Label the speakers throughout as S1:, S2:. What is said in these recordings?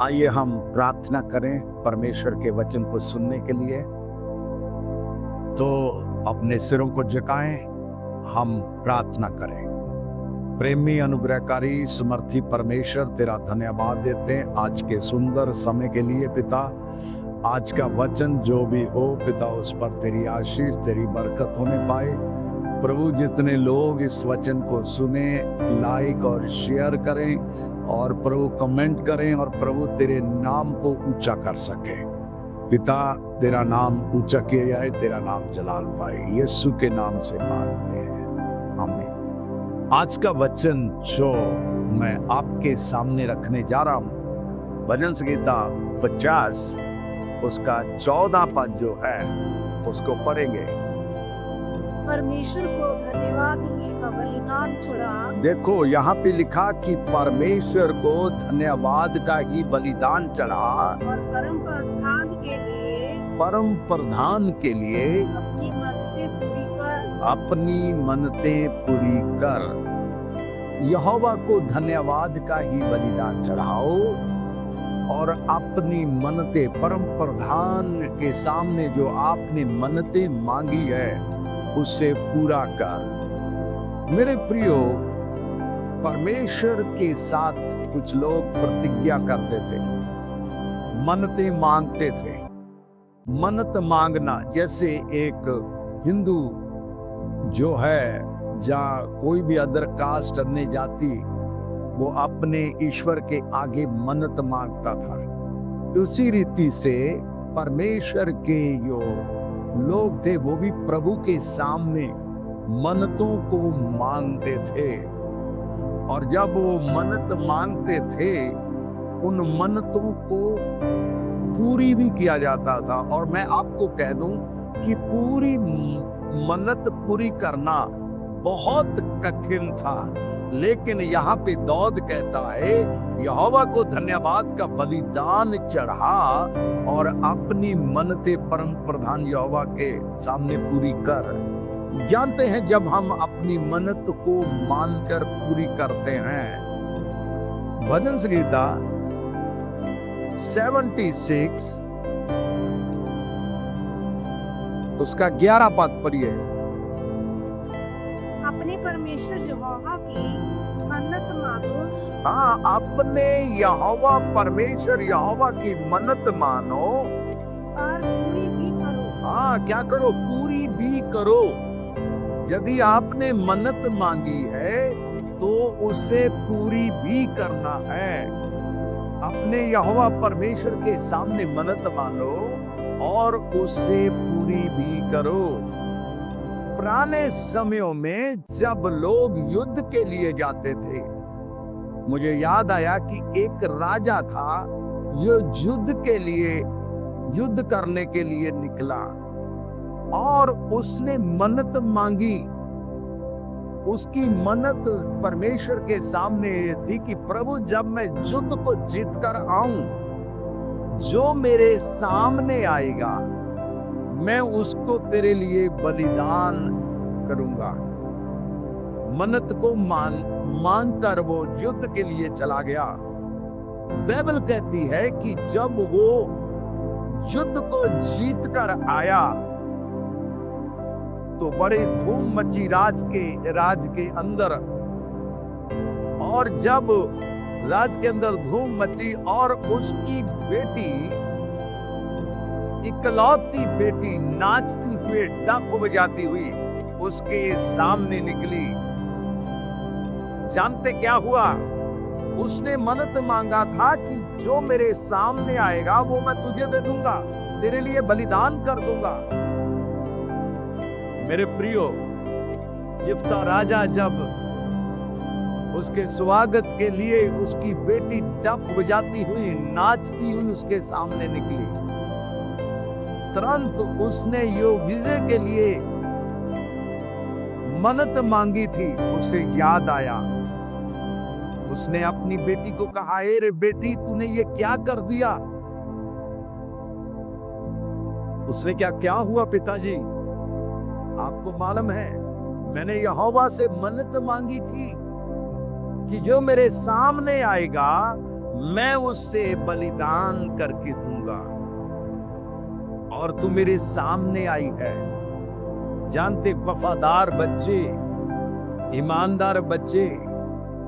S1: आइए हम प्रार्थना करें परमेश्वर के वचन को सुनने के लिए। तो अपने सिरों को झुकाएं, हम प्रार्थना करें। प्रेमी अनुग्रहकारी सुमर्थी परमेश्वर, तेरा धन्यवाद देते हैं आज के सुंदर समय के लिए पिता। आज का वचन जो भी हो पिता, उस पर तेरी आशीष तेरी बरकत होने पाए प्रभु। जितने लोग इस वचन को सुने, लाइक और शेयर करें और प्रभु कमेंट करें और प्रभु तेरे नाम को ऊंचा कर सके पिता। तेरा नाम ऊंचा किया जाए, तेरा नाम जलाल पाए, यीशु के नाम से मांगते हैं, आमीन। आज का वचन जो मैं आपके सामने रखने जा रहा हूं, भजन संहिता 50 उसका 14 पद जो है उसको पढ़ेंगे।
S2: परमेश्वर को धन्यवाद ही का बलिदान चढ़ा।
S1: देखो यहाँ पे लिखा कि परमेश्वर को धन्यवाद का ही बलिदान चढ़ा
S2: और परम प्रधान के लिए
S1: परम प्रधान के लिए
S2: अपनी मन्नतें पूरी कर
S1: अपनी मन्नतें पूरी कर। यहोवा को धन्यवाद का ही बलिदान चढ़ाओ और अपनी मन्नतें परम प्रधान के सामने जो आपने मन्नतें मांगी है उसे पूरा कर। मेरे प्रियो, परमेश्वर के साथ कुछ लोग प्रतिज्ञा करते थे, मन्नतें मांगते थे। मन्नत मांगना जैसे एक हिंदू जो है, जहाँ कोई भी अदर कास्ट अन्य जाति, वो अपने ईश्वर के आगे मन्नत मांगता था। उसी रीति से परमेश्वर के जो लोग थे वो भी प्रभु के सामने मन्नतों को मांगते थे। और जब वो मन्नत मांगते थे, उन मन्नतों को पूरी भी किया जाता था। और मैं आपको कह दूं कि पूरी मन्नत पूरी करना बहुत कठिन था। लेकिन यहाँ पे दाऊद कहता है, यहोवा को धन्यवाद का बलिदान चढ़ा और अपनी मन्नतें परम प्रधान यहोवा के सामने पूरी कर। जानते हैं, जब हम अपनी मन्नत को मानकर पूरी करते हैं, भजन संहिता 76 उसका 11 पद पढ़िए।
S2: अपने परमेश्वर यहोवा की मन्नत मानो।
S1: हाँ, अपने यहोवा परमेश्वर यहोवा की मन्नत मानो
S2: और पूरी भी करो।
S1: हाँ, क्या करो? पूरी भी करो। यदि आपने मन्नत मांगी है तो उसे पूरी भी करना है। अपने यहोवा परमेश्वर के सामने मन्नत मानो और उसे पूरी भी करो। पुराने समयों में जब लोग युद्ध के लिए जाते थे, मुझे याद आया कि एक राजा था जो युद्ध करने के लिए निकला और उसने मन्नत मांगी। उसकी मन्नत परमेश्वर के सामने थी कि प्रभु, जब मैं युद्ध को जीत कर आऊं, जो मेरे सामने आएगा मैं उसको तेरे लिए बलिदान करूंगा। मन्नत को मान कर वो युद्ध के लिए चला गया। बाइबल कहती है कि जब वो युद्ध को जीत कर आया तो बड़े धूम मची राज के अंदर। और जब राज के अंदर धूम मची और उसकी बेटी, इकलौती बेटी, नाचती हुई डफ बजाती हुई उसके सामने निकली। जानते क्या हुआ? उसने मन्नत मांगा था कि जो मेरे सामने आएगा वो मैं तुझे दे दूंगा, तेरे लिए बलिदान कर दूंगा। मेरे प्रियो, जिफ्ता राजा जब उसके स्वागत के लिए उसकी बेटी डफ बजाती हुई, नाचती हुई उसके सामने निकली, तुरंत उसने यो विजय के लिए मन्नत मांगी थी, उसे याद आया। उसने अपनी बेटी को कहा, रे बेटी, तूने ये क्या कर दिया? उसने क्या हुआ पिताजी? आपको मालूम है, मैंने यहोवा से मन्नत मांगी थी कि जो मेरे सामने आएगा मैं उससे बलिदान करके दूंगा। और तू मेरे सामने आई है। जानते, वफादार बच्चे, ईमानदार बच्चे,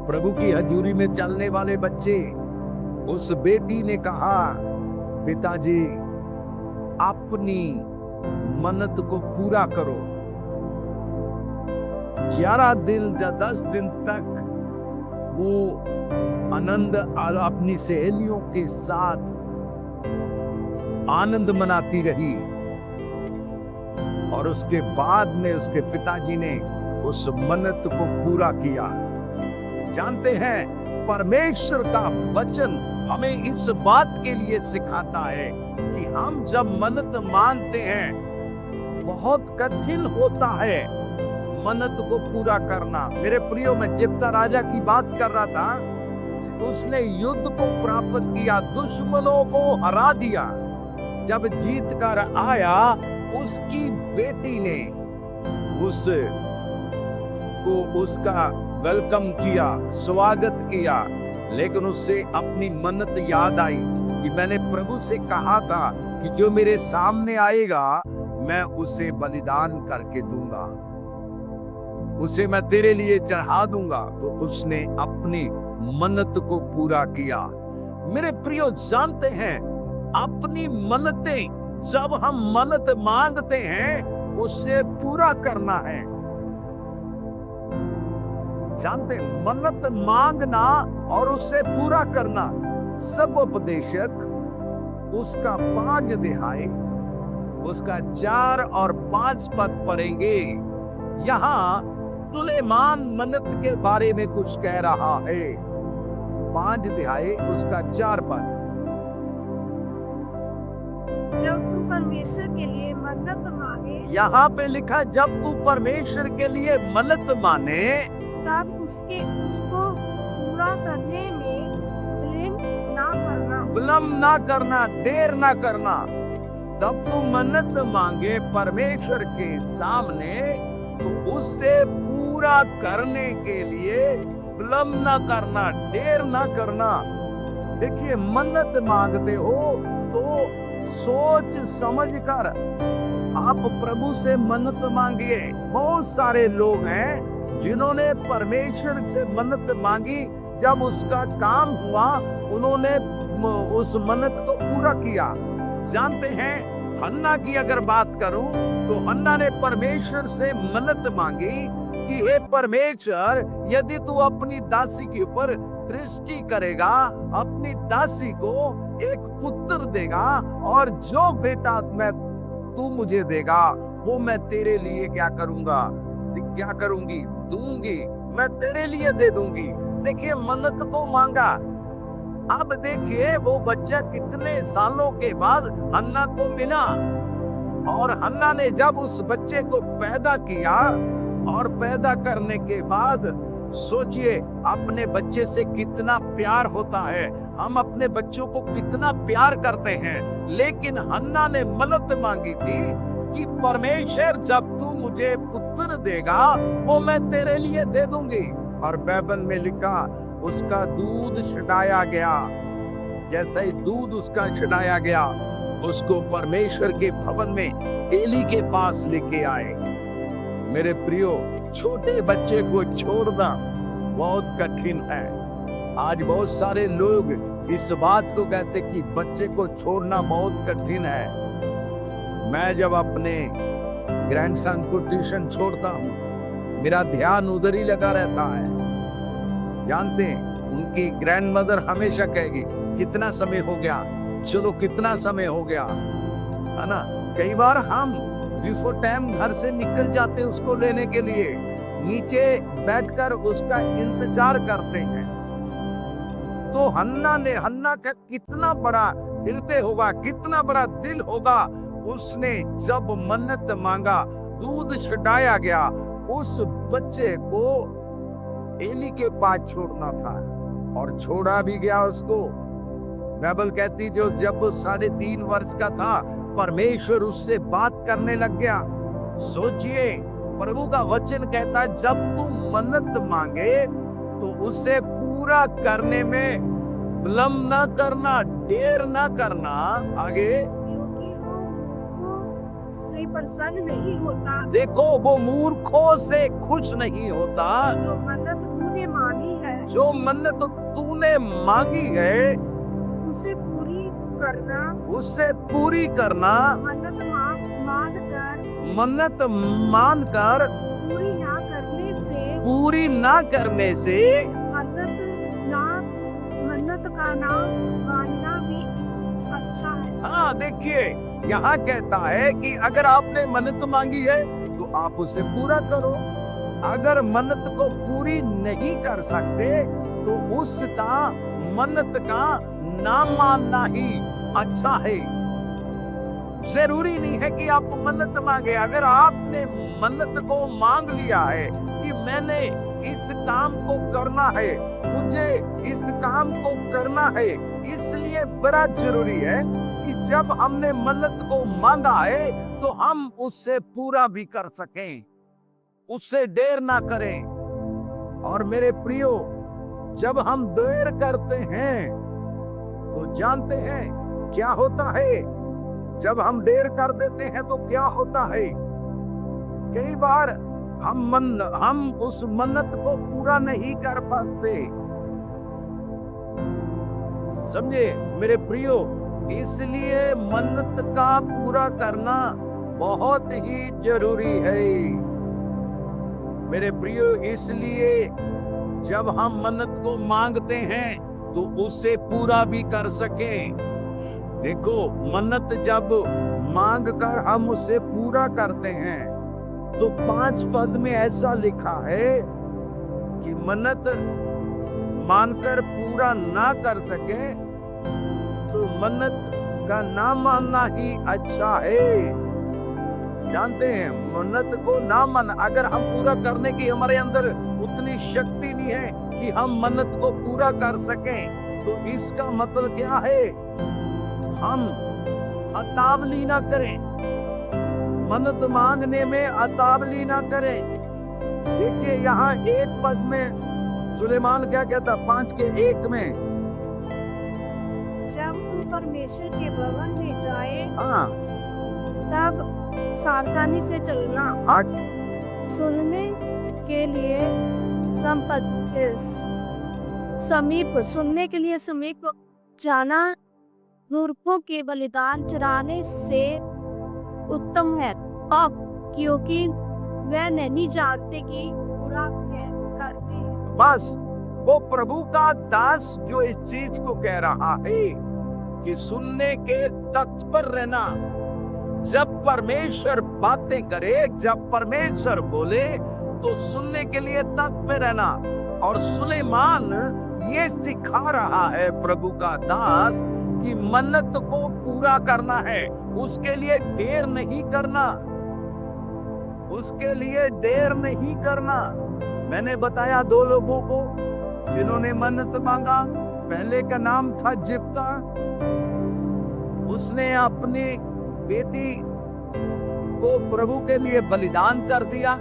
S1: प्रभु की हजूरी में चलने वाले बच्चे, उस बेटी ने कहा, पिताजी अपनी मन्नत को पूरा करो। 11 दिन या 10 दिन तक वो आनंद अपनी सहेलियों के साथ आनंद मनाती रही। और उसके बाद में उसके पिताजी ने उस मन्नत को पूरा किया। जानते हैं, परमेश्वर का वचन हमें इस बात के लिए सिखाता है कि हम जब मन्नत मांगते हैं, बहुत कठिन होता है मन्नत को पूरा करना। मेरे प्रियो, मैं जिप्ता राजा की बात कर रहा था। उसने युद्ध को प्राप्त किया, दुश्मनों को हरा दिया। जब जीत कर आया, उसकी बेटी ने उसका वेलकम किया, स्वागत किया। लेकिन उससे अपनी मन्नत याद आई कि मैंने प्रभु से कहा था कि जो मेरे सामने आएगा मैं उसे बलिदान करके दूंगा, उसे मैं तेरे लिए चढ़ा दूंगा। तो उसने अपनी मन्नत को पूरा किया। मेरे प्रियो, जानते हैं, अपनी मन्नतें जब हम मन्नत मांगते हैं, उससे पूरा करना है। जानते, मन्नत मांगना और उससे पूरा करना। सब उपदेशक उसका 5 अध्याय, उसका 4 और 5 पद पढ़ेंगे। यहाँ सुलेमान मन्नत के बारे में कुछ कह रहा है। 5 अध्याय उसका 4 पद।
S2: जब तू परमेश्वर के लिए मन्नत मांगे,
S1: यहाँ पे लिखा, जब तू परमेश्वर के लिए मन्नत माने,
S2: तब उसको पूरा करने में
S1: विलम्ब ना करना, देर ना करना। तब तू मन्नत मांगे परमेश्वर के सामने, तो उससे पूरा करने के लिए विलम्ब ना करना, देर ना करना। देखिए, मन्नत मांगते हो तो सोच समझ कर आप प्रभु से मन्नत मांगिए। बहुत सारे लोग हैं जिन्होंने परमेश्वर से मन्नत मांगी, जब उसका काम हुआ उन्होंने उस मन्नत को पूरा किया। जानते हैं, हन्ना की अगर बात करूं तो हन्ना ने परमेश्वर से मन्नत मांगी कि हे परमेश्वर, यदि तू अपनी दासी के ऊपर दृष्टि करेगा, अपनी दासी को एक पुत्र देगा, और जो बेटा तू मुझे देगा वो मैं तेरे लिए क्या करूंगी, दूंगी, मैं तेरे लिए दे दूंगी। देखिए, मन्नत को मांगा। अब देखिए, वो बच्चा कितने सालों के बाद हन्ना को मिला, और हन्ना ने जब उस बच्चे को पैदा किया, और पैदा करने के बाद सोचिए, अपने बच्चे से कितना प्यार होता है, हम अपने बच्चों को कितना प्यार करते हैं। लेकिन हन्ना ने मन्नत मांगी थी कि परमेश्वर, जब तू मुझे पुत्र देगा वो मैं तेरे लिए दे दूंगी। और बाइबल में लिखा, उसका दूध छिड़ाया गया। जैसे ही दूध उसका छिड़ाया गया, उसको परमेश्वर के भवन में एली के पास लेके आए। मेरे प्रियो, छोटे बच्चे को छोड़ना बहुत कठिन है। आज बहुत सारे लोग इस बात को कहते कि बच्चे को छोड़ना बहुत कठिन है। मैं जब अपने ग्रैंडसन को ट्यूशन छोड़ता हूँ, मेरा ध्यान उधर ही लगा रहता है। जानते हैं, उनकी ग्रैंडमदर हमेशा कहेगी, कितना समय हो गया, चलो कितना समय हो गया, है ना। कई बार हम बिफोर टाइम घर से निकल जाते हैं उसको लेने के लिए, नीचे बैठकर उसका इंतजार करते हैं। तो हन्ना का कितना बड़ा हृदय होगा, कितना बड़ा दिल होगा। उसने जब मन्नत मांगा, दूध छिड़ाया गया, उस बच्चे को एली के पास छोड़ना था, और छोड़ा भी गया उसको। बाइबल कहती, जो जब वो 3.5 वर्ष का था, परमेश्वर उससे बात करने लग गया। सोचिए, प्रभु का वचन कहता है, जब तू मन्नत मांगे तो उसे पूरा करने में विलंब न करना, देर न करना। आगे
S2: क्योंकि वो मूर्खों से प्रसन्न नहीं होता।
S1: देखो, वो मूर्खों से खुश नहीं होता।
S2: जो मन्नत तूने मांगी है
S1: जो मन्नत तूने मांगी है
S2: उसे पूरी करना।
S1: उसे पूरी करना।
S2: मन्नत मानकर
S1: मन्नत मानकर पूरी ना करने से
S2: मन्नत का नाम मानना भी अच्छा है।
S1: हाँ, देखिए यहाँ कहता है कि अगर आपने मन्नत मांगी है तो आप उसे पूरा करो। अगर मन्नत को पूरी नहीं कर सकते तो उसका मन्नत का नाम मानना ही अच्छा है। जरूरी नहीं है कि आप मन्नत मांगे। अगर आपने मन्नत को मांग लिया है कि मैंने इस काम को करना है, मुझे इस काम को करना है, इसलिए बड़ा जरूरी है कि जब हमने मन्नत को मांगा है तो हम उससे पूरा भी कर सकें, उससे देर ना करें। और मेरे प्रियो, जब हम देर करते हैं तो जानते हैं क्या होता है। जब हम देर कर देते हैं तो क्या होता है। कई बार हम उस मन्नत को पूरा नहीं कर पाते। समझे मेरे प्रियो, इसलिए मन्नत का पूरा करना बहुत ही जरूरी है मेरे प्रियो। इसलिए जब हम मन्नत को मांगते हैं तो उसे पूरा भी कर सकें। देखो, मन्नत जब मांग कर हम उसे पूरा करते हैं तो 5 पद में ऐसा लिखा है कि मन्नत मानकर पूरा ना कर सके तो मन्नत का ना मानना ही अच्छा है। जानते हैं, मन्नत को ना मान, अगर हम पूरा करने की हमारे अंदर उतनी शक्ति नहीं है कि हम मन्नत को पूरा कर सकें, तो इसका मतलब क्या है, हम अतावली ना करें, मन्नत मांगने में अतावली ना करें। देखिए यहाँ 1 पद में सुलेमान क्या कहता, 5:1 में,
S2: जब तू परमेश्वर के भवन में जाए
S1: हाँ,
S2: तब सावधानी से चलना, सुनने के लिए समीप जाना मूर्खों के बलिदान चढ़ाने से उत्तम है, क्योंकि वे नहीं जानते कि बुरा करते हैं।
S1: बस वो प्रभु का दास जो इस चीज को कह रहा है कि सुनने के तत्पर रहना। जब परमेश्वर बातें करे, जब परमेश्वर बोले तो सुनने के लिए तत्पर रहना। और सुलेमान ये सिखा रहा है प्रभु का दास कि मन्नत को पूरा करना है, उसके लिए देर नहीं करना, उसके लिए देर नहीं करना। मैंने बताया 2 लोगों को जिन्होंने मन्नत मांगा। पहले का नाम था जिप्ता, उसने अपनी बेटी को प्रभु के लिए बलिदान कर दिया।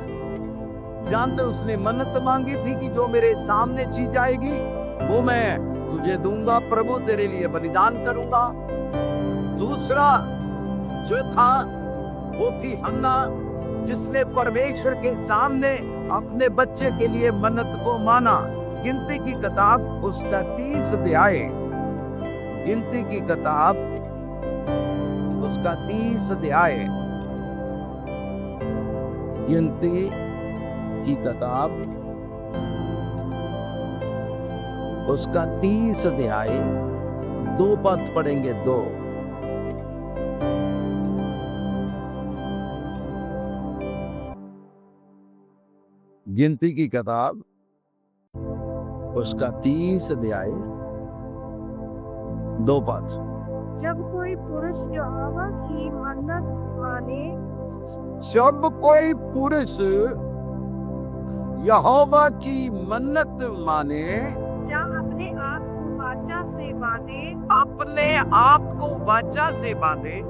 S1: जानते, उसने मन्नत मांगी थी कि जो मेरे सामने चीज आएगी वो मैं तुझे दूंगा, प्रभु तेरे लिए बलिदान करूंगा। दूसरा जो था वो थी हन्ना, जिसने परमेश्वर के सामने अपने बच्चे के लिए मन्नत को माना। गिनती की किताब उसका 30 अध्याय, गिनती की किताब उसका 30 अध्याय, गिनती की किताब उसका 30 अध्याय 2 पद पढ़ेंगे। 2 गिनती की किताब उसका 30 अध्याय 2 पद।
S2: जब कोई पुरुष यहोवा की मन्नत माने,
S1: जब कोई पुरुष यहोवा की मन्नत माने,
S2: या अपने आप को वाचा से बांधे,
S1: अपने आप को वाचा से बांधे,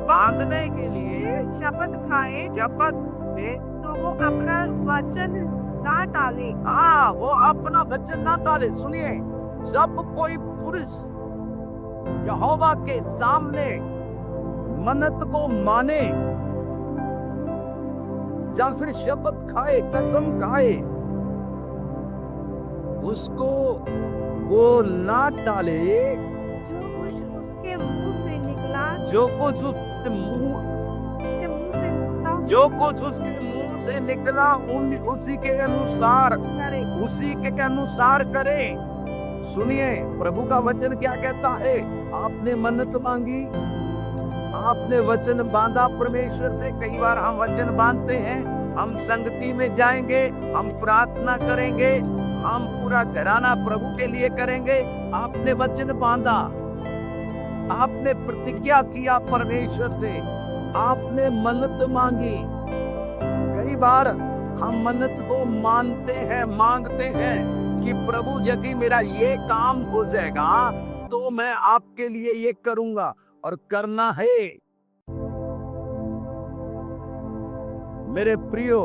S2: बांधने के लिए शपथ खाए,
S1: शपथ दे,
S2: तो वो अपना वचन ना टाले।
S1: वो अपना वचन ना टाले। सुनिए, जब कोई पुरुष यहोवा के सामने मन्नत को माने या फिर शपथ खाए, कसम खाए, उसको वो ना टाले।
S2: जो कुछ उसके मुंह से निकला,
S1: जो कुछ उसके मुंह से निकला उसी के अनुसार
S2: करे।
S1: उसी के अनुसार करे। सुनिए प्रभु का वचन क्या कहता है। आपने मन्नत मांगी, आपने वचन बांधा परमेश्वर से। कई बार हम वचन बांधते हैं, हम संगति में जाएंगे, हम प्रार्थना करेंगे, हम पूरा घराना प्रभु के लिए करेंगे। आपने वचन बांधा, आपने प्रतिज्ञा किया परमेश्वर से, आपने मन्नत मांगी। कई बार हम मन्नत को मानते हैं, मांगते हैं कि प्रभु यदि मेरा ये काम हो जाएगा तो मैं आपके लिए ये करूंगा, और करना है। मेरे प्रियो,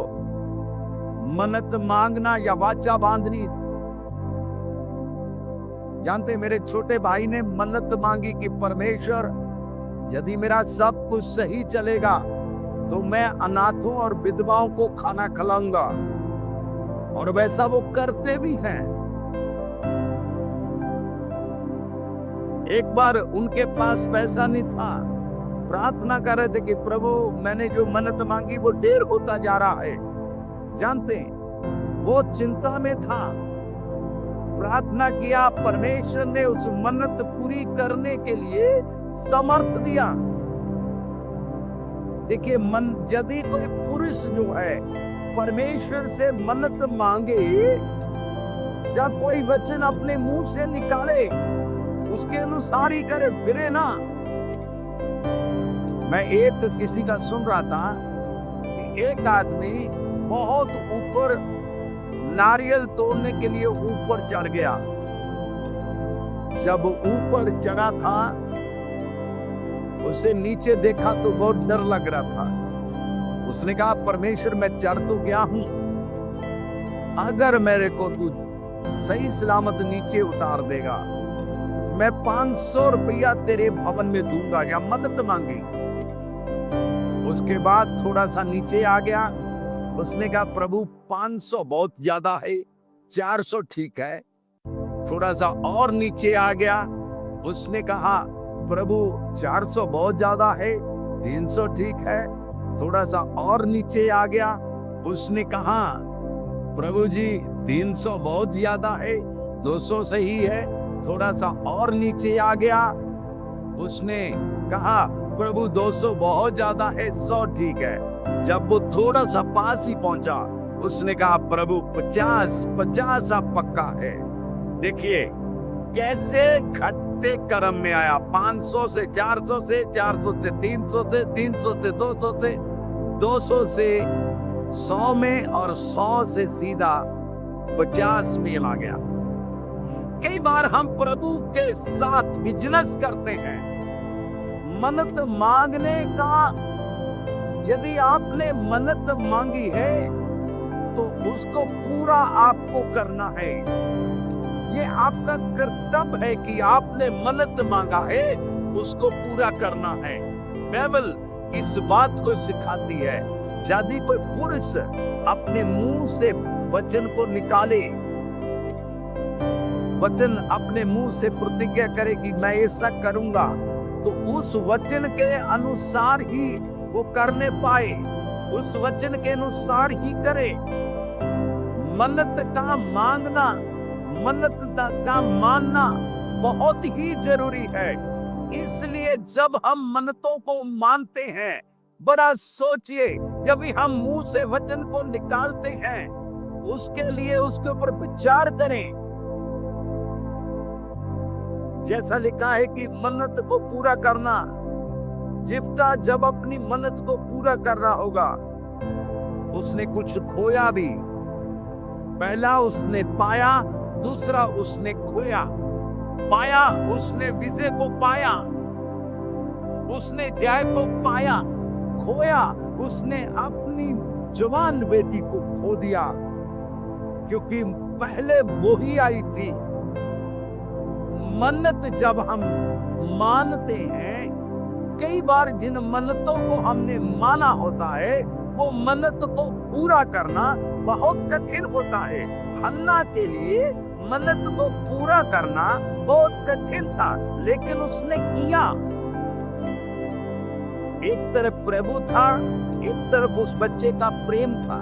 S1: मन्नत मांगना या वाचा बांधनी, जानते मेरे छोटे भाई ने मन्नत मांगी कि परमेश्वर यदि मेरा सब कुछ सही चलेगा तो मैं अनाथों और विधवाओं को खाना खिलाऊंगा, और वैसा वो करते भी हैं। एक बार उनके पास पैसा नहीं था, प्रार्थना कर रहे थे कि प्रभु मैंने जो मन्नत मांगी वो देर होता जा रहा है। जानते वो चिंता में था, प्रार्थना किया, परमेश्वर ने उस मन्नत पूरी करने के लिए समर्थ दिया। देखिए यदि कोई पुरुष जो है परमेश्वर से मन्नत मांगे या कोई वचन अपने मुंह से निकाले, उसके अनुसार ही करे, फिरे ना। मैं एक किसी का सुन रहा था कि एक आदमी बहुत ऊपर नारियल तोड़ने के लिए ऊपर चढ़ गया। जब ऊपर चढ़ा था, उसे नीचे देखा तो बहुत डर लग रहा था। उसने कहा परमेश्वर मैं चढ़ तो गया हूं, अगर मेरे को तू सही सलामत नीचे उतार देगा मैं 500 रुपया तेरे भवन में दूंगा, या मदद मांगी। उसके बाद थोड़ा सा नीचे आ गया। उसने कहा प्रभु 500 बहुत ज्यादा है, 400 ठीक है। थोड़ा सा और नीचे आ गया। उसने कहा प्रभु 400 बहुत ज्यादा है, 300 ठीक है। थोड़ा सा और नीचे आ गया। उसने कहा प्रभु जी 300 बहुत ज्यादा है, 200 सही है। थोड़ा सा और नीचे आ गया। उसने कहा प्रभु 200 बहुत ज्यादा है, 100 ठीक है। जब वो थोड़ा सा पास ही पहुंचा, उसने कहा प्रभु 50 आप पक्का है। देखिए कैसे घटते क्रम में आया, 500 से 400 से 400 से 300 से 300 से 200 से 200 से 100 में, और 100 से सीधा 50 में आ गया। कई बार हम प्रभु के साथ बिजनेस करते हैं। मन्नत मांगने का, यदि आपने मन्नत मांगी है तो उसको पूरा आपको करना है। ये आपका कर्तव्य है कि आपने मन्नत मांगा है, उसको पूरा करना है। बाइबल इस बात को सिखाती है। यदि कोई पुरुष अपने मुंह से वचन को निकाले, वचन अपने मुंह से प्रतिज्ञा करे कि मैं ऐसा करूंगा, तो उस वचन के अनुसार ही वो करने पाए, उस वचन के अनुसार ही करे। मन्नत का मांगना, मन्नत का मानना बहुत ही जरूरी है। इसलिए जब हम मन्नतों को मानते हैं, बड़ा सोचिए, जब भी हम मुंह से वचन को निकालते हैं, उसके लिए उसके ऊपर विचार करें। जैसा लिखा है कि मन्नत को पूरा करना। जिफ्ता जब अपनी मन्नत को पूरा कर रहा होगा, उसने कुछ खोया भी। पहला उसने पाया, दूसरा उसने खोया। पाया, उसने विजय को पाया, उसने जय को पाया। खोया, उसने अपनी जवान बेटी को खो दिया, क्योंकि पहले वो ही आई थी। मन्नत जब हम मानते हैं, कई बार जिन मन्नतों को हमने माना होता है वो मन्नत को पूरा करना बहुत कठिन होता है। हन्ना के लिए मन्नत को पूरा करना बहुत कठिन था, लेकिन उसने किया। एक तरफ प्रभु था, एक तरफ उस बच्चे का प्रेम था।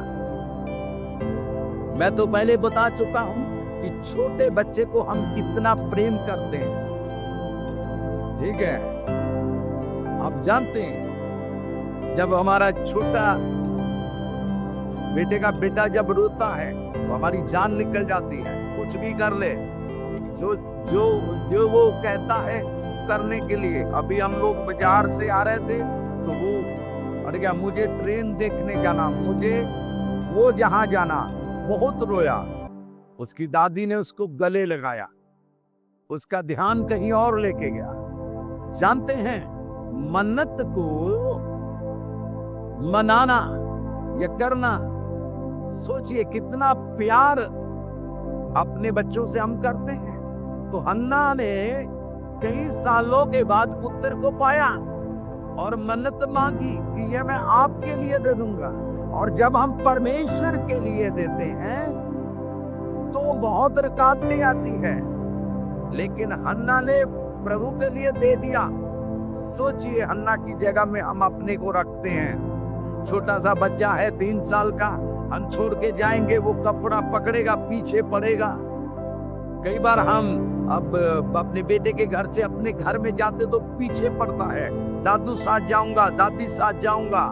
S1: मैं तो पहले बता चुका हूं कि छोटे बच्चे को हम कितना प्रेम करते हैं, ठीक है। आप जानते हैं जब हमारा छोटा बेटे का बेटा जब रोता है तो हमारी जान निकल जाती है। कुछ भी कर ले, जो जो जो वो कहता है करने के लिए। अभी हम लोग बाजार से आ रहे थे तो वो अरे क्या, मुझे ट्रेन देखने जाना, मुझे वो जहां जाना, बहुत रोया। उसकी दादी ने उसको गले लगाया, उसका ध्यान कहीं और लेके गया। जानते हैं, मन्नत को मनाना या करना, सोचिए कितना प्यार अपने बच्चों से हम करते हैं। तो हन्ना ने कई सालों के बाद पुत्र को पाया और मन्नत मांगी कि ये मैं आपके लिए दे दूंगा। और जब हम परमेश्वर के लिए देते हैं तो बहुत रुकावटें आती है, लेकिन हन्ना ने प्रभु के लिए दे दिया। सोचिए, हन्ना की जगह में हम अपने को रखते हैं। छोटा सा बच्चा है 3 साल का, हम छोड़ के जाएंगे, वो कपड़ा पकड़ेगा, पीछे पड़ेगा। कई बार हम अब अपने बेटे के घर से अपने घर में जाते तो पीछे पड़ता है। दादू साथ जाऊंगा, दादी साथ जाऊंगा,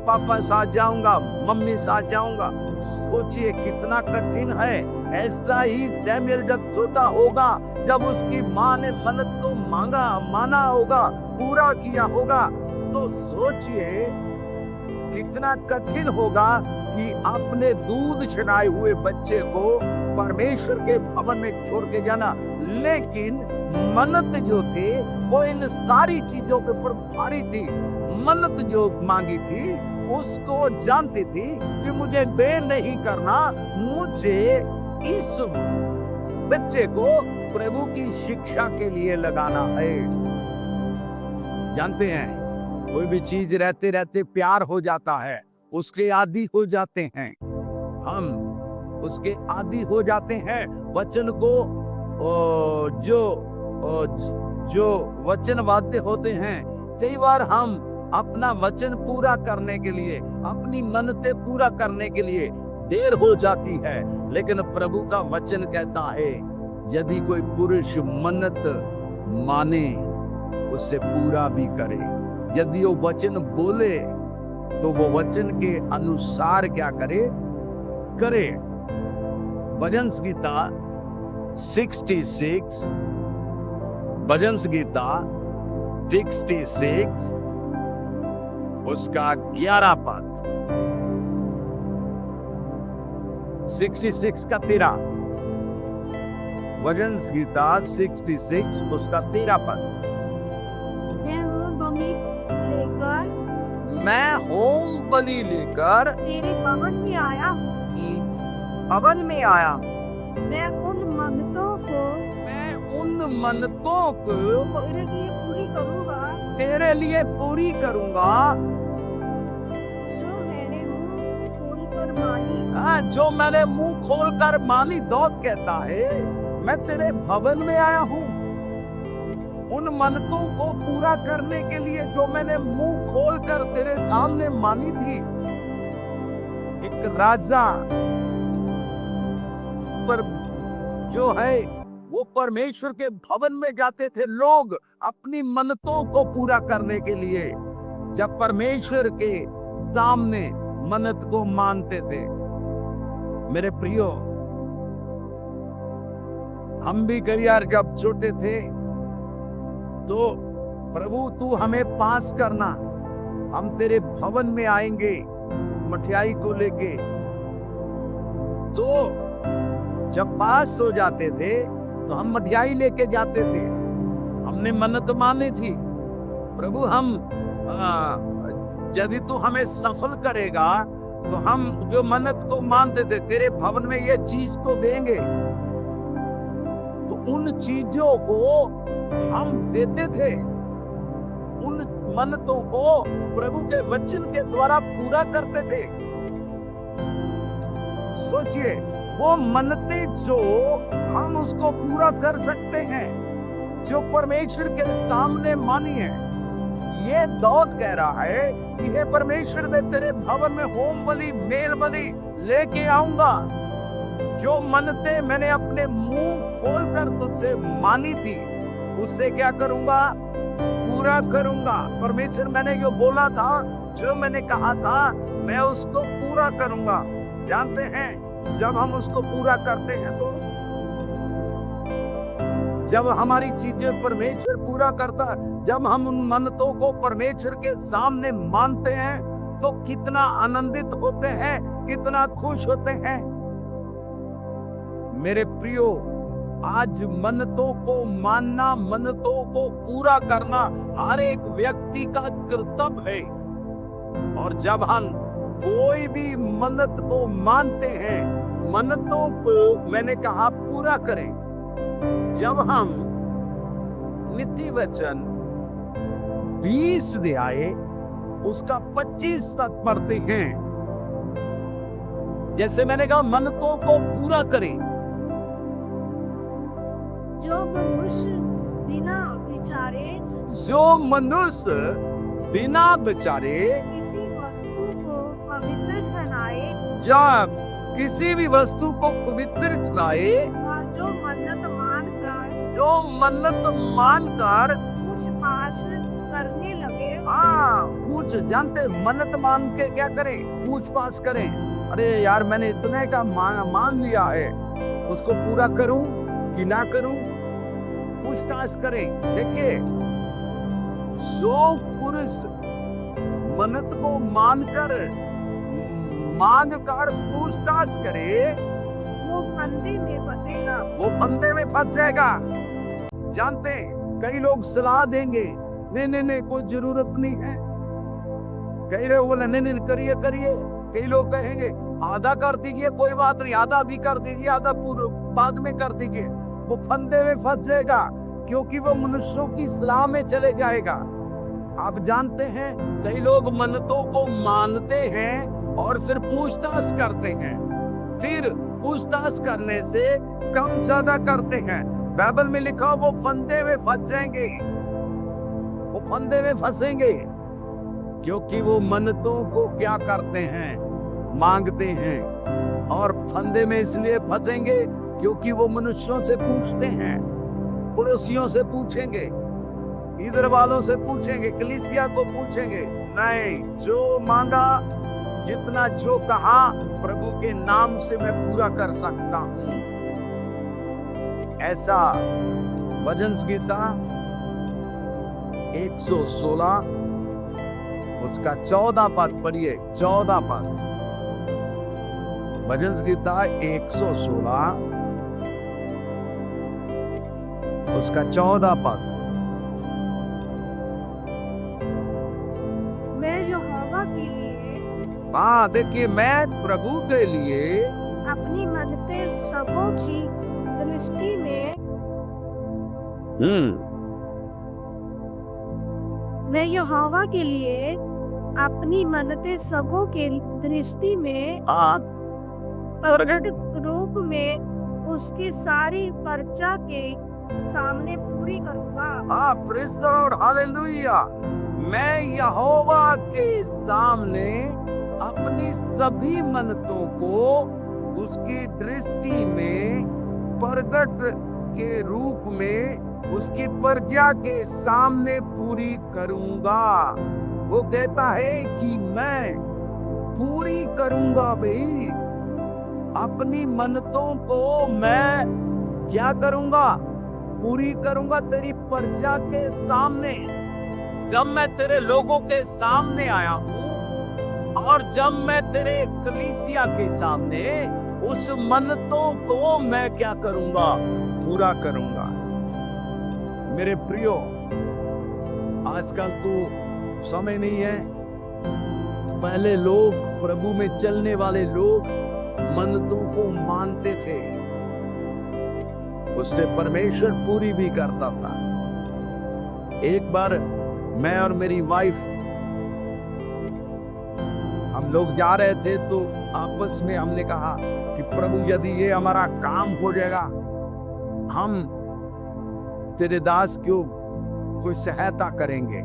S1: पापा साथ जाऊंगा, मम्मी साथ जाऊंगा। सोचिए कितना कठिन है। ऐसा ही सैमुएल जब छोटा होगा, जब उसकी माँ ने मन्नत को माना होगा, पूरा किया होगा, तो सोचिए कितना कठिन होगा कि अपने दूध छनाए हुए बच्चे को परमेश्वर के भवन में छोड़ के जाना। लेकिन मन्नत जो थी वो इन सारी चीजों के ऊपर भारी थी। मन्नत जो मांगी थी उसको जानती थी कि मुझे देर नहीं करना, मुझे इस बच्चे को प्रभु की शिक्षा के लिए लगाना है। जानते हैं, कोई भी चीज रहते रहते प्यार हो जाता है, उसके आदी हो जाते हैं, हम उसके आदी हो जाते हैं। वचन को जो वचन वाद्य होते हैं, कई बार हम अपना वचन पूरा करने के लिए, अपनी मन्नतें पूरा करने के लिए देर हो जाती है। लेकिन प्रभु का वचन कहता है, यदि कोई पुरुष मन्नत माने उससे पूरा भी करे। यदि वो वचन बोले तो वो वचन के अनुसार क्या करे। भजन गीता 66, भजन गीता 66 उसका 11 पद, 66 का 13, भजन गीता 66 उसका 13 पद। मैं होम बलि लेकर
S2: तेरे भवन में आया,
S1: भवन में आया।
S2: मैं उन मन्नतों को तेरे लिए पूरी करूंगा,
S1: तेरे लिए पूरी करूंगा,
S2: जो मैंने मुंह खोलकर मानी।
S1: हाँ, जो मैंने मुंह खोलकर मानी। दाऊद कहता है, मैं तेरे भवन में आया हूँ उन मन्नतों को पूरा करने के लिए जो मैंने मुंह खोलकर तेरे सामने मानी थी। एक राजा पर जो है वो परमेश्वर के भवन में जाते थे लोग अपनी मन्नतों को पूरा करने के लिए। जब परमेश्वर के सामने मन्नत को मानते थे। मेरे प्रियो, हम भी कई बार जब छोटे थे तो प्रभु तू हमें पास करना, हम तेरे भवन में आएंगे मठियाई को लेके। तो जब पास हो जाते थे तो हम मठियाई लेके जाते थे। हमने मन्नत मानी थी, प्रभु हम यदि तू हमें सफल करेगा तो हम जो मन्नत को मानते थे तेरे भवन में ये चीज को देंगे। तो उन चीजों को हम देते थे, उन मन्नतों को प्रभु के वचन के द्वारा पूरा करते थे। सोचिए, वो मन्नतें जो हम उसको पूरा कर सकते हैं, जो परमेश्वर के सामने मानी है। ये दाऊद कह रहा है कि हे परमेश्वर, मैं तेरे भवन में होम बलि, मेल बलि लेके आऊंगा। जो मन्नतें मैंने अपने मुंह खोलकर तुझसे मानी थी, उससे क्या करूंगा? पूरा करूंगा। परमेश्वर, मैंने जो बोला था, जो मैंने कहा था, मैं उसको पूरा करूंगा। जानते हैं, जब हम उसको पूरा करते हैं तो जब हमारी चीजें परमेश्वर पूरा करता है, जब हम उन मन्नतों को परमेश्वर के सामने मानते हैं, तो कितना आनंदित होते हैं, कितना खुश होते हैं। मेरे प्रियो, आज मन्नतों को मानना, मन्नतों को पूरा करना हर एक व्यक्ति का कर्तव्य है। और जब हम कोई भी मन्नत को मानते हैं, मन्नतों को मैंने कहा पूरा करें। जब हम नीति वचन 20 अध्याय उसका 25 तक पढ़ते हैं, जैसे मैंने कहा, मन्नतों को पूरा करें।
S2: जो मनुष्य बिना विचारे
S1: जो मनुष्य बिना विचारे
S2: किसी वस्तु को पवित्र बनाए
S1: जब किसी भी वस्तु को पवित्र चलाए,
S2: और जो
S1: मन्नत मानकर
S2: कुछ पास करने लगे,
S1: हाँ, कुछ जानते, मन्नत मान के क्या करें? पूछ पाछ करें। अरे यार, मैंने इतने का मान लिया है, उसको पूरा करूं कि ना करूं? पूछताछ करें। देखिए, जो पुरुष मन्नत को मांग कर पूछताछ करे,
S2: वो फंदे में फंसेगा।
S1: वो फंदे में फंस जाएगा। जानते, कई लोग सलाह देंगे, नहीं, कोई जरूरत नहीं है। कई लोग बोले नहीं, करिए। कई लोग कहेंगे आधा कर दीजिए, कोई बात नहीं, आधा भी कर दीजिए, आधा बाद में कर दीजिए। वो फंदे में फंस जाएगा, क्योंकि वो मनुष्यों की सलाह में चले जाएगा। आप जानते हैं, कई लोग मन्नतों को मानते हैं और फिर पूछताछ करते हैं, फिर पूछताछ करने से कम ज्यादा करते हैं। बाइबल में लिखा, वो फंदे में फंस जाएंगे, वो फंदे में फंसेंगे, क्योंकि वो मन्नतों को क्या करते हैं? मांगते हैं। और फंदे में इसलिए फंसेंगे क्योंकि वो मनुष्यों से पूछते हैं, पड़ोसियों से पूछेंगे, इधर वालों से पूछेंगे, कलीसिया को पूछेंगे। नहीं, जो मांगा, जितना जो कहा, प्रभु के नाम से मैं पूरा कर सकता हूं। ऐसा भजन संगीता 116 उसका 14 पद पढ़िए। 14 पद, भजन संगीता 116 उसका 14 पद।
S2: मैं यहोवा के लिए,
S1: हाँ, देखिए, मैं प्रभु के लिए
S2: अपनी मन्नतें सबों की दृष्टि में, मैं यहोवा के लिए अपनी मन्नतें सबों के दृष्टि में प्रकट रूप में उसकी सारी प्रजा के सामने पूरी करूंगा।
S1: Praise the Lord, hallelujah. मैं यहोवा के सामने अपनी सभी मन्नतों को उसकी दृष्टि में प्रकट के रूप में उसकी प्रजा के सामने पूरी करूंगा। वो कहता है कि मैं पूरी करूंगा भाई, अपनी मन्नतों को मैं क्या करूंगा? पूरी करूंगा तेरी प्रजा के सामने। जब मैं तेरे लोगों के सामने आया हूं और जब मैं तेरे कलीसिया के सामने, उस मन्नतों को मैं क्या करूंगा? पूरा करूंगा। मेरे प्रियो, आजकल तो समय नहीं है। पहले लोग, प्रभु में चलने वाले लोग मन्नतों को मानते थे, उससे परमेश्वर पूरी भी करता था। एक बार मैं और मेरी वाइफ हम लोग जा रहे थे तो आपस में हमने कहा कि प्रभु यदि ये हमारा काम हो जाएगा, हम तेरे दास को कोई सहायता करेंगे।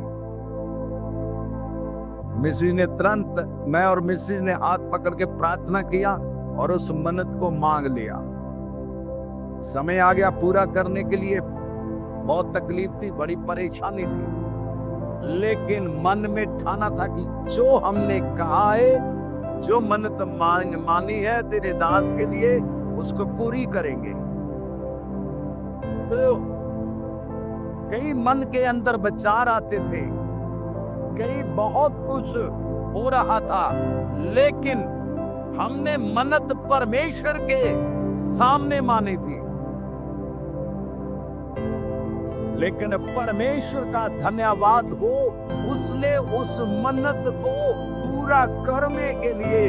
S1: मिसिज ने तुरंत, मैं और मिसिज ने हाथ पकड़ के प्रार्थना किया और उस मन्नत को मांग लिया। समय आ गया पूरा करने के लिए। बहुत तकलीफ थी, बड़ी परेशानी थी, लेकिन मन में ठाना था कि जो हमने कहा है, जो मन्नत मानी है तेरे दास के लिए, उसको पूरी करेंगे। तो कई मन के अंदर विचार आते थे, कई बहुत कुछ हो रहा था, लेकिन हमने मन्नत परमेश्वर के सामने मानी थी। लेकिन परमेश्वर का धन्यवाद हो, उसने उस मन्नत को पूरा करने के लिए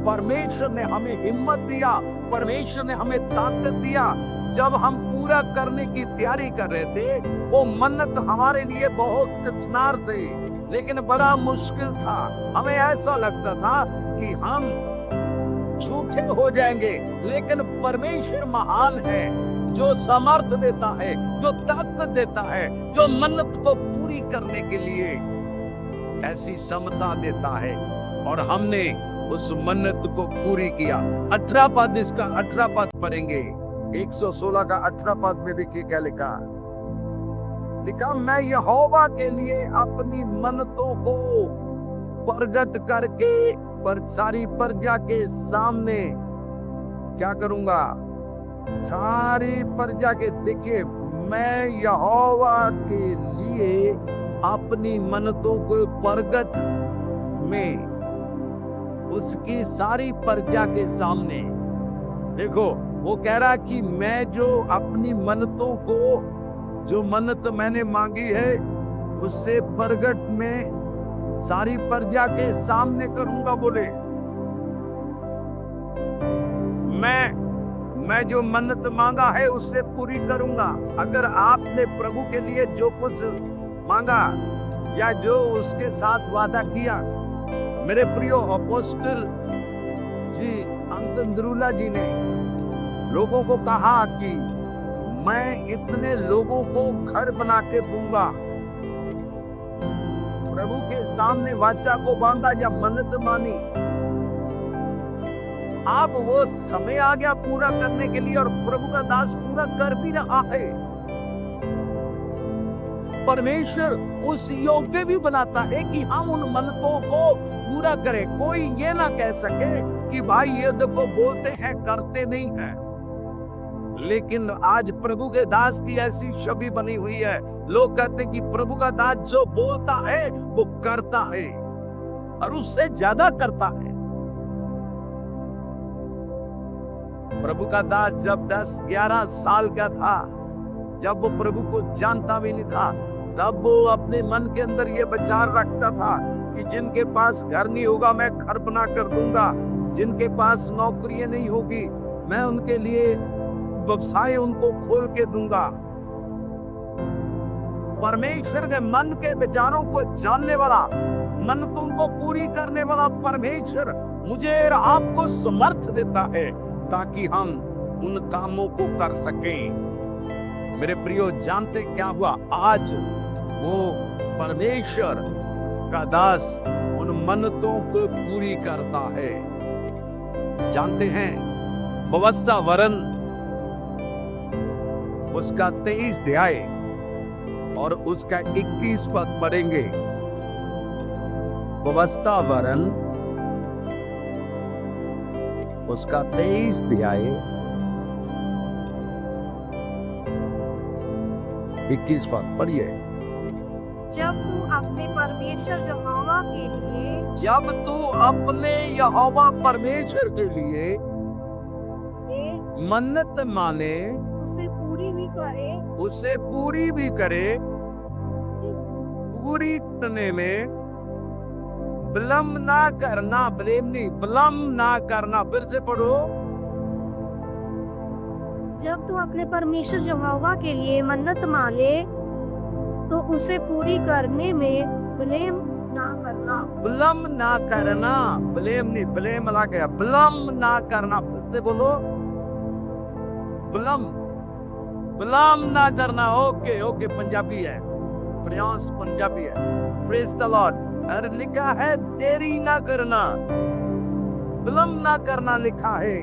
S1: परमेश्वर ने हमें हिम्मत दिया, परमेश्वर ने हमें ताकत दिया। जब हम पूरा करने की तैयारी कर रहे थे, वो मन्नत हमारे लिए बहुत कठिनार थे, लेकिन बड़ा मुश्किल था। हमें ऐसा लगता था कि हम झूठे हो जाएंगे, लेकिन परमेश्वर महान है, जो समर्थ देता है, जो ताकत देता है, जो मन्नत को पूरी करने के लिए ऐसी समता देता है। और हमने उस मन्नत को पूरी किया। 18 पद, इसका 18 पद पढ़ेंगे। 116 का 18 पद में देखिए क्या लिखा। लिखा, मैं यहोवा के लिए अपनी मन्नतों को प्रगट करके पर सारी प्रजा के सामने क्या करूंगा? सारी प्रजा के, देखिए, मैं यहोवा के लिए अपनी मन्नतों को प्रगट में उसकी सारी प्रजा के सामने। देखो, वो कह रहा कि मैं जो अपनी मन्नतों को, जो मन्नत मैंने मांगी है, उससे प्रगट में सारी प्रजा के सामने करूंगा। बोले, मैं जो मन्नत मांगा है उससे पूरी करूंगा। अगर आपने प्रभु के लिए जो कुछ मांगा या जो उसके साथ वादा किया, मेरे प्रिय अपोस्टल जी अंतंद्रुला जी ने लोगों को कहा कि मैं इतने लोगों को घर बना के दूंगा। प्रभु के सामने वाचा को बांधा या मन्नत मानी। अब वो समय आ गया पूरा करने के लिए, और प्रभु का दास पूरा कर भी रहा है। परमेश्वर उस योग्य भी बनाता है कि हम उन मन्नतों को पूरा करें। कोई ये ना कह सके कि भाई ये देखो बोलते हैं करते नहीं है। लेकिन आज प्रभु के दास की ऐसी छवि बनी हुई है, लोग कहते हैं कि प्रभु का दास जो बोलता है वो करता है, और उससे ज्यादा करता है। प्रभु का दास जब 10-11 साल का था, जब वो प्रभु को जानता भी नहीं था, तब वो अपने मन के अंदर ये विचार रखता था कि जिनके पास घर नहीं होगा मैं घर बना कर दूंगा, जिनके पास नौकरी नहीं होगी मैं उनके लिए व्यवसाय उनको खोल के दूंगा। परमेश्वर के मन के विचारों को जानने वाला, मन्नतों को पूरी करने वाला परमेश्वर मुझे और आपको समर्थ देता है ताकि हम उन कामों को कर सकें। मेरे प्रियो, जानते क्या हुआ? आज वो परमेश्वर का दास उन मन्नतों को पूरी करता है। जानते हैं, व्यवस्था वरन उसका 23 अध्याय और उसका 21 पद पढ़ेंगे। व्यवस्था वरन उसका 23 अध्याय 21 पद पढ़िए।
S2: जब तू अपने परमेश्वर यहोवा के लिए,
S1: जब तू अपने यहोवा परमेश्वर के लिए मन्नत माने,
S2: उसे पूरी भी करे,
S1: उसे पूरी भी करे, पूरी करने में विलम्ब ना करना, विलम्ब ना करना। फिर से पढ़ो।
S2: जब तू अपने परमेश्वर यहोवा के लिए मन्नत मांगे तो उसे पूरी करने में विलंब ना करना।
S1: विलंब ना करना, ब्लेम नहीं, ब्लेम अलग है, विलंब ना करना। फिर से बोलो, विलंब, विलंब ना करना। ओके ओके, पंजाबी है, प्रयास पंजाबी है। Praise the Lord. और लिखा है देरी ना करना, विलंब ना करना लिखा है।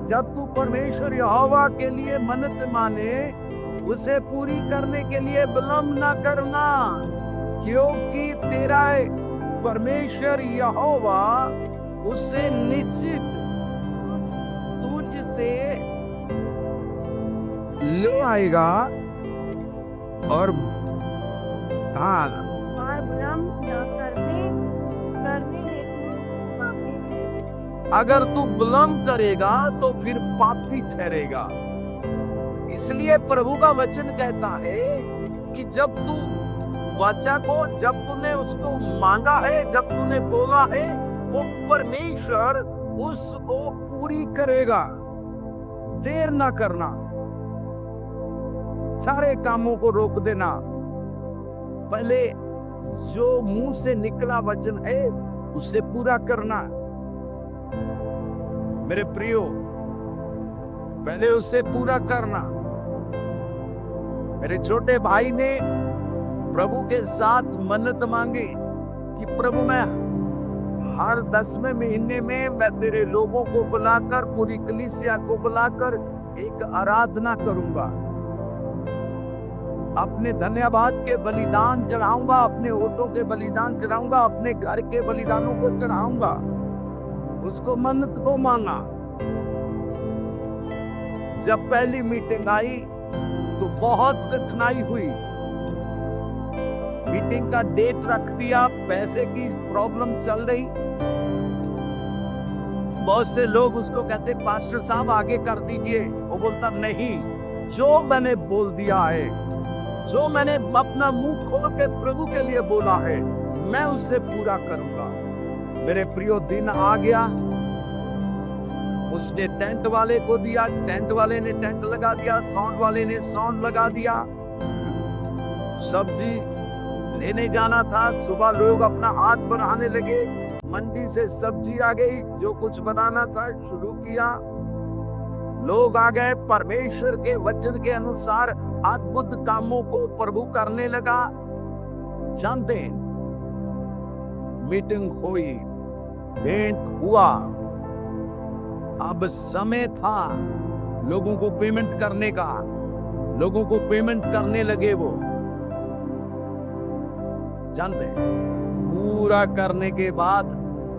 S1: जब तू परमेश्वर यहोवा के लिए मन्नत माने, उसे पूरी करने के लिए विलंब ना करना, क्योंकि तेरा परमेश्वर यहोवा उसे निश्चित तुझसे ले आएगा। और हाँ,
S2: और विलंब न करने में तू पापी है।
S1: अगर तू विलंब करेगा तो फिर पापी ठहरेगा। इसलिए प्रभु का वचन कहता है कि जब तू वाचा को, जब तूने उसको मांगा है, जब तूने बोला है, वो परमेश्वर उसको पूरी करेगा। देर ना करना, सारे कामों को रोक देना, पहले जो मुंह से निकला वचन है उसे पूरा करना। मेरे प्रियो, पहले उसे पूरा करना। मेरे छोटे भाई ने प्रभु के साथ मन्नत मांगी कि प्रभु मैं हर 10वें महीने में मैं तेरे लोगों को बुलाकर, पूरी कलीसिया को बुलाकर एक आराधना करूंगा, अपने धन्यवाद के बलिदान चढ़ाऊंगा, अपने ओटों के बलिदान चढ़ाऊंगा, अपने घर के बलिदानों को चढ़ाऊंगा। उसको मन्नत को मांगा। जब पहली मीटिंग आई तो बहुत कठिनाई हुई। मीटिंग का डेट रख दिया, पैसे की प्रॉब्लम चल रही। बहुत से लोग उसको कहते पास्टर साहब आगे कर दीजिए। वो बोलता नहीं, जो मैंने बोल दिया है, जो मैंने अपना मुंह खोल के प्रभु के लिए बोला है, मैं उससे पूरा करूंगा। मेरे प्रियो, दिन आ गया। उसने टेंट वाले को दिया, टेंट वाले ने टेंट लगा दिया, साउंड वाले ने साउंड लगा दिया। सब्जी लेने जाना था, सुबह लोग अपना हाथ बढ़ाने लगे, मंडी से सब्जी आ गई, जो कुछ बनाना था शुरू किया। लोग आ गए, परमेश्वर के वचन के अनुसार अद्भुत कामों को प्रभु करने लगा। जानते, मीटिंग हुई, भेंट हुआ। अब समय था लोगों को पेमेंट करने का। लोगों को पेमेंट करने लगे। वो जानते हैं, पूरा करने के बाद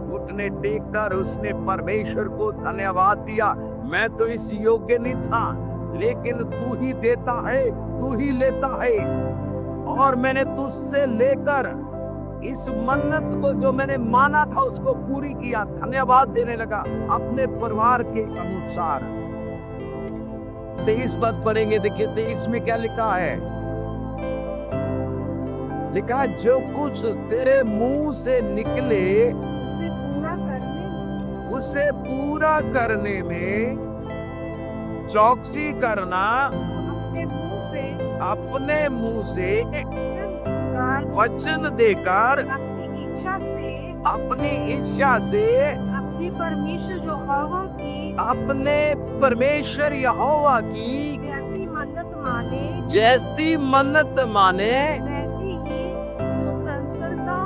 S1: घुटने टेक कर उसने परमेश्वर को धन्यवाद दिया। मैं तो इस योग्य नहीं था, लेकिन तू ही देता है, तू ही लेता है, और मैंने तुझसे लेकर इस मन्नत को जो मैंने माना था उसको पूरी किया। धन्यवाद देने लगा अपने परिवार के अनुसार। 23 पद पढ़ेंगे, देखिए 23 में क्या लिखा है। लिखा, जो कुछ तेरे मुंह से निकले उसे पूरा करने में चौकसी करना। अपने मुंह से वचन देकर अपनी इच्छा से
S2: अपने परमेश्वर यहोवा की
S1: जैसी मन्नत माने
S2: वैसी ही स्वतंत्रता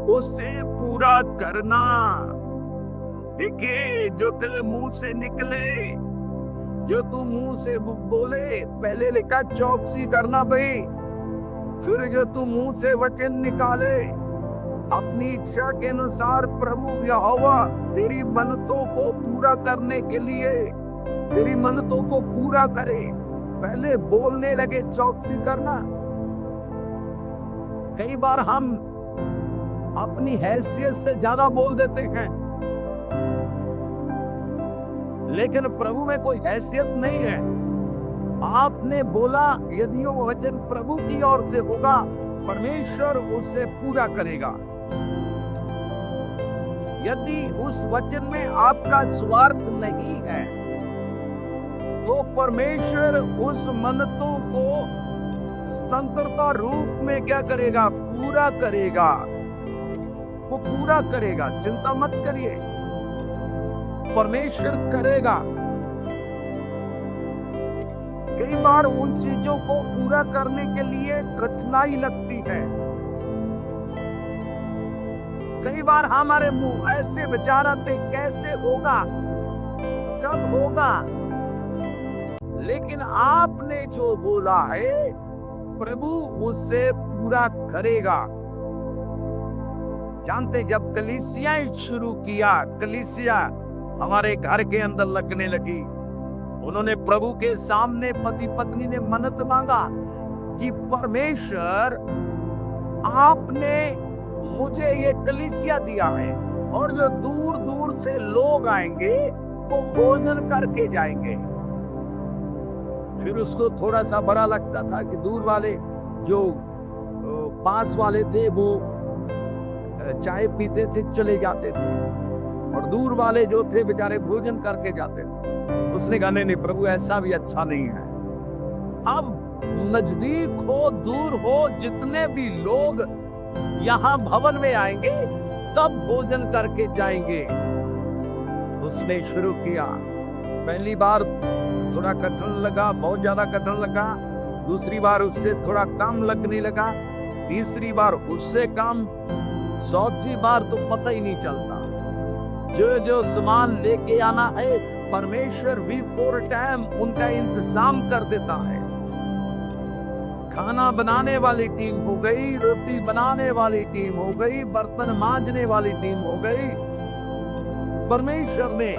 S1: उसे पूरा करना। देखिए, जो तेरे मुंह से निकले, जो तू मुंह से बोले, पहले लिखा चौकसी करना भाई। फिर जो तू मुंह से वचन निकाले, अपनी इच्छा के अनुसार प्रभु यहोवा तेरी मन्नतों को पूरा करने के लिए तेरी मन्नतों को पूरा करे। पहले बोलने लगे चौकसी करना। कई बार हम अपनी हैसियत से ज्यादा बोल देते हैं, लेकिन प्रभु में कोई हैसियत नहीं है। आपने बोला, यदि वो वचन प्रभु की ओर से होगा, परमेश्वर उसे पूरा करेगा। यदि उस वचन में आपका स्वार्थ नहीं है तो परमेश्वर उस मन्नतों को स्वतंत्रता रूप में क्या करेगा? पूरा करेगा। वो पूरा करेगा, चिंता मत करिए, परमेश्वर करेगा। कई बार उन चीजों को पूरा करने के लिए कठिनाई लगती है। कई बार हमारे मुंह ऐसे विचार आते, कैसे होगा, कब होगा? लेकिन आपने जो बोला है प्रभु उसे पूरा करेगा। जानते, जब कलीसिया शुरू किया, कलीसिया हमारे घर के अंदर लगने लगी, उन्होंने प्रभु के सामने पति पत्नी ने मन्नत मांगा कि परमेश्वर आपने मुझे ये कलीसिया दिया है और जो दूर दूर से लोग आएंगे वो भोजन करके जाएंगे। फिर उसको थोड़ा सा बड़ा लगता था कि दूर वाले जो पास वाले थे वो चाय पीते थे, चले जाते थे, और दूर वाले जो थे बेचारे भोजन करके जाते थे। उसने कहा नहीं प्रभु, ऐसा भी अच्छा नहीं है। अब नजदीक हो दूर हो, जितने भी लोग यहाँ भवन में आएंगे तब भोजन करके जाएंगे। उसने शुरू किया। पहली बार थोड़ा कठिन लगा, बहुत ज्यादा कठिन लगा। दूसरी बार उससे थोड़ा कम लगने लगा, तीसरी बार उससे कम, चौथी बार तो पता ही नहीं चलता। जो जो सामान लेके आना है परमेश्वर बिफोर टाइम उनका इंतजाम कर देता है। खाना बनाने वाली टीम हो गई, रोटी बनाने वाली टीम हो गई, बर्तन मांजने वाली टीम हो गई। परमेश्वर ने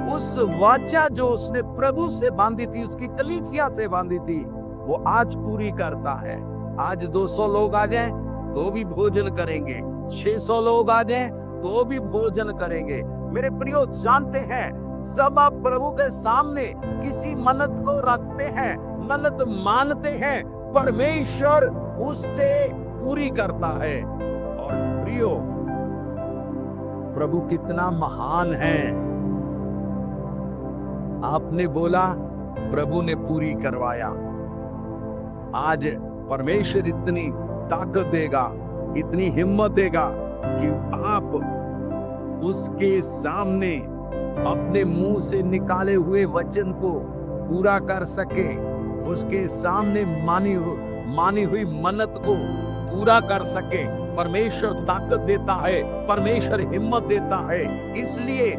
S1: उस वाचा जो उसने प्रभु से बांधी थी, उसकी कलीसिया से बांधी थी, वो आज पूरी करता है। आज 200 लोग आ जाएं तो भी भोजन करेंगे, 600 लोग आ जाएं तो भी भोजन करेंगे। मेरे प्रियो, जानते हैं जब आप प्रभु के सामने किसी मन्नत को रखते हैं, मन्नत मानते हैं, परमेश्वर उससे पूरी करता है। और प्रियो, प्रभु कितना महान है। आपने बोला, प्रभु ने पूरी करवाया। आज परमेश्वर इतनी ताकत देगा, इतनी हिम्मत देगा कि आप उसके सामने अपने मुंह से निकाले हुए वचन को पूरा कर सके, उसके सामने मानी हुई मन्नत को पूरा कर सके। परमेश्वर ताकत देता है, परमेश्वर हिम्मत देता है। इसलिए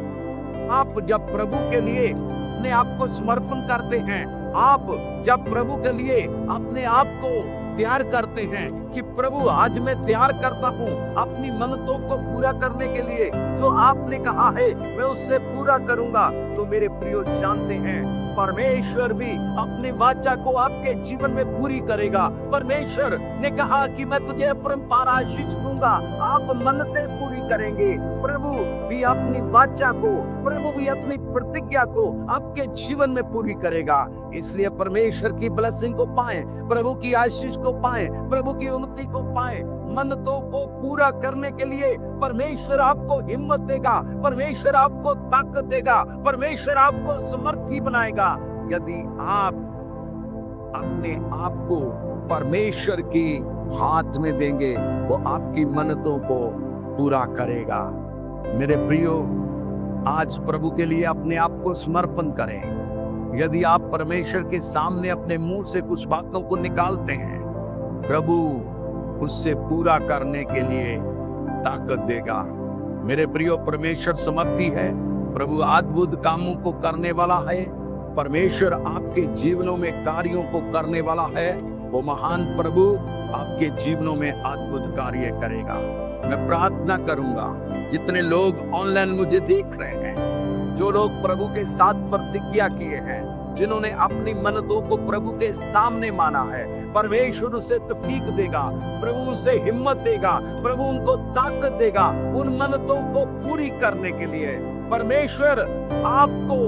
S1: आप जब प्रभु के लिए अपने आप को समर्पण करते हैं, आप जब प्रभु के लिए अपने आप को तैयार करते हैं कि प्रभु आज मैं तैयार करता हूँ अपनी मन्नतों को पूरा करने के लिए, जो आपने कहा है मैं उससे पूरा करूंगा, तो मेरे प्रियो जानते हैं परमेश्वर भी अपनी वाचा को आपके जीवन में पूरी करेगा। परमेश्वर ने कहा कि मैं तुझे अपरंपार आशीष दूंगा, आप मन्नतें पूरी करेंगे। प्रभु भी अपनी वाचा को, प्रभु भी अपनी प्रतिज्ञा को आपके जीवन में पूरी करेगा। इसलिए परमेश्वर की ब्लेसिंग को पाएं, प्रभु की आशीष को पाएं, प्रभु की उन्नति को पाएं। मन्नतों को पूरा करने के लिए परमेश्वर आपको हिम्मत देगा, परमेश्वर आपको ताकत देगा, परमेश्वर आपको समर्थी बनाएगा। यदि आप अपने आप को परमेश्वर के हाथ में देंगे, वो आपकी मन्नतों को पूरा करेगा। मेरे प्रियो, आज प्रभु के लिए अपने आप को समर्पण करें। यदि आप परमेश्वर के सामने अपने मुंह से कुछ बातों को निकालते हैं, प्रभु उससे पूरा करने के लिए ताकत देगा। मेरे प्रियो, परमेश्वर समर्थी है, प्रभु अद्भुत कामों को करने वाला है। परमेश्वर आपके जीवनों में कार्यों को करने वाला है। वो महान प्रभु आपके जीवनों में अद्भुत कार्य करेगा। मैं प्रार्थना करूंगा, जितने लोग ऑनलाइन मुझे देख रहे हैं, जो लोग प्रभु के साथ प्रतिज्ञा किए हैं, जिन्होंने अपनी मन्नतों को प्रभु के सामने माना है, परमेश्वर उसे तौफीक देगा, प्रभु उसे हिम्मत देगा, प्रभु उनको ताकत देगा उन मन्नतों को पूरी करने के लिए। परमेश्वर आपको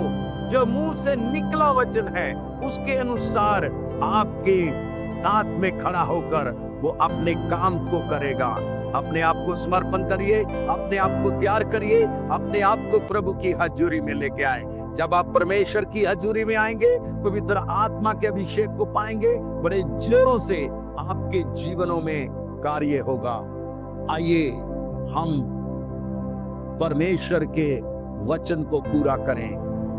S1: जो मुंह से निकला वचन है उसके अनुसार आपके साथ में खड़ा होकर वो अपने काम को करेगा। अपने आप को समर्पण करिए, अपने आप को तैयार करिए, अपने आप को प्रभु की हजूरी में लेके आए। जब आप परमेश्वर की हजूरी में आएंगे, पवित्र आत्मा के अभिषेक को पाएंगे, बड़े जोरों से आपके जीवनों में कार्य होगा। आइए हम परमेश्वर के वचन को पूरा करें,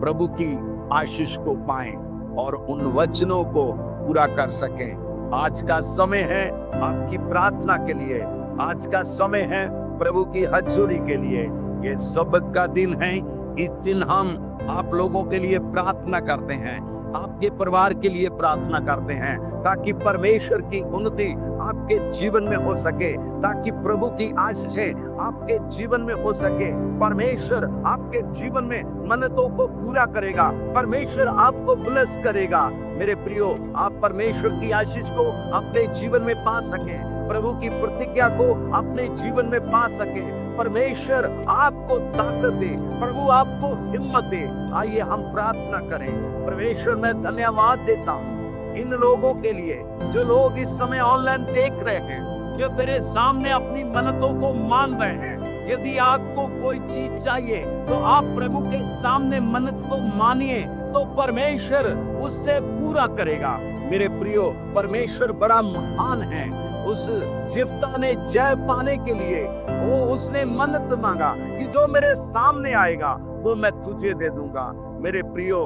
S1: प्रभु की आशीष को पाएं और उन वचनों को पूरा कर सकें। आज का समय है आपकी प्रार्थना के लिए, आज का समय है प्रभु की हजूरी के लिए। ये सबक का दिन है। इस दिन हम आप लोगों के लिए प्रार्थना करते हैं, आपके परिवार के लिए प्रार्थना करते हैं, ताकि परमेश्वर की उन्नति आपके जीवन में हो सके, ताकि प्रभु की आशीषें आपके जीवन में हो सके। परमेश्वर आपके जीवन में मन्नतों को पूरा करेगा, परमेश्वर आपको ब्लेस करेगा। मेरे प्रियो, आप परमेश्वर की आशीष को अपने जीवन में पा सके, प्रभु की प्रतिज्ञा को अपने जीवन में पा सके। परमेश्वर आपको ताकत दे, प्रभु आपको हिम्मत दे। आइए हम प्रार्थना करें। परमेश्वर, मैं धन्यवाद देता हूँ इन लोगों के लिए जो लोग इस समय ऑनलाइन देख रहे हैं, जो तेरे सामने अपनी मन्नतों को मान रहे हैं। यदि आपको कोई चीज चाहिए तो आप प्रभु के सामने मन्नत को मानिए, तो परमेश्वर उससे पूरा करेगा। मेरे प्रियो, परमेश्वर बड़ा महान है। उस जिफ्ता ने जय पाने के लिए वो उसने मन्नत मांगा कि जो मेरे सामने आएगा वो मैं तुझे दे दूंगा। मेरे प्रियो,